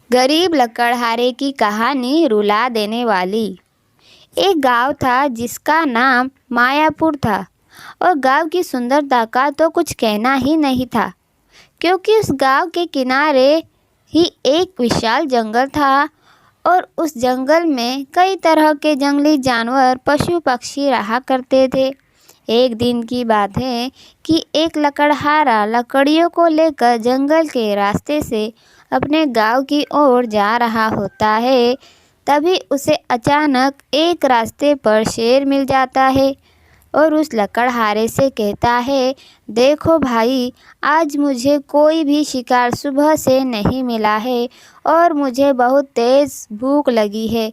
गरीब लकड़हारे की कहानी रुला देने वाली। एक गांव था जिसका नाम मायापुर था और गांव की सुंदरता का तो कुछ कहना ही नहीं था, क्योंकि उस गांव के किनारे ही एक विशाल जंगल था और उस जंगल में कई तरह के जंगली जानवर, पशु पक्षी रहा करते थे। एक दिन की बात है कि एक लकड़हारा लकड़ियों को लेकर जंगल के रास्ते से अपने गांव की ओर जा रहा होता है। तभी उसे अचानक एक रास्ते पर शेर मिल जाता है और उस लकड़हारे से कहता है, देखो भाई, आज मुझे कोई भी शिकार सुबह से नहीं मिला है और मुझे बहुत तेज़ भूख लगी है।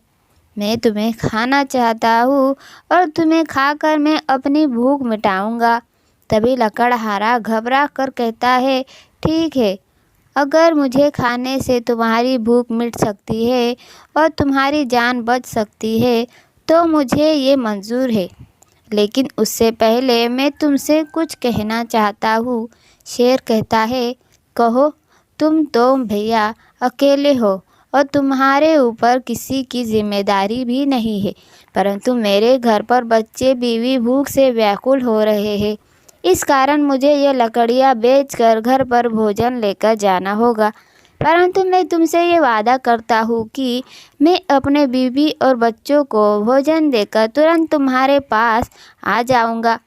मैं तुम्हें खाना चाहता हूँ और तुम्हें खाकर मैं अपनी भूख मिटाऊंगा। तभी लकड़हारा घबरा कर कहता है, ठीक है, अगर मुझे खाने से तुम्हारी भूख मिट सकती है और तुम्हारी जान बच सकती है तो मुझे ये मंजूर है, लेकिन उससे पहले मैं तुमसे कुछ कहना चाहता हूँ। शेर कहता है, कहो। तुम तो भैया अकेले हो और तुम्हारे ऊपर किसी की जिम्मेदारी भी नहीं है, परंतु मेरे घर पर बच्चे बीवी भूख से व्याकुल हो रहे हैं। इस कारण मुझे ये लकड़ियाँ बेचकर घर पर भोजन लेकर जाना होगा, परंतु मैं तुमसे ये वादा करता हूँ कि मैं अपने बीवी और बच्चों को भोजन देकर तुरंत तुम्हारे पास आ जाऊँगा।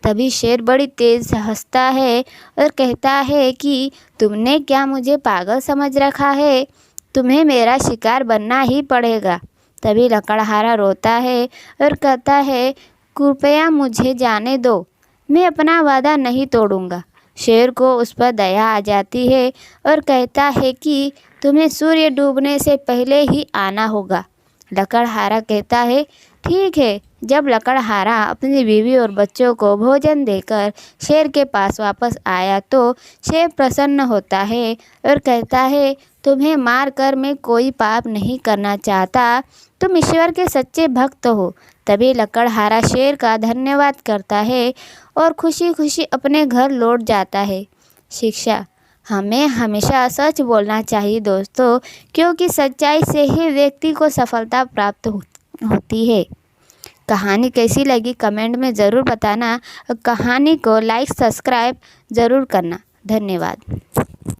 तभी शेर बड़ी तेज़ हंसता है और कहता है कि तुमने क्या मुझे पागल समझ रखा है, तुम्हें मेरा शिकार बनना ही पड़ेगा। तभी लकड़हारा रोता है और कहता है, कृपया मुझे जाने दो, मैं अपना वादा नहीं तोड़ूंगा। शेर को उस पर दया आ जाती है और कहता है कि तुम्हें सूर्य डूबने से पहले ही आना होगा। लकड़हारा कहता है, ठीक है। जब लकड़हारा अपनी बीवी और बच्चों को भोजन देकर शेर के पास वापस आया तो शेर प्रसन्न होता है और कहता है, तुम्हें मारकर मैं कोई पाप नहीं करना चाहता, तुम ईश्वर के सच्चे भक्त हो। तभी लकड़हारा शेर का धन्यवाद करता है और खुशी खुशी अपने घर लौट जाता है। शिक्षा: हमें हमेशा सच बोलना चाहिए दोस्तों, क्योंकि सच्चाई से ही व्यक्ति को सफलता प्राप्त होती है। कहानी कैसी लगी कमेंट में ज़रूर बताना और कहानी को लाइक सब्सक्राइब ज़रूर करना। धन्यवाद।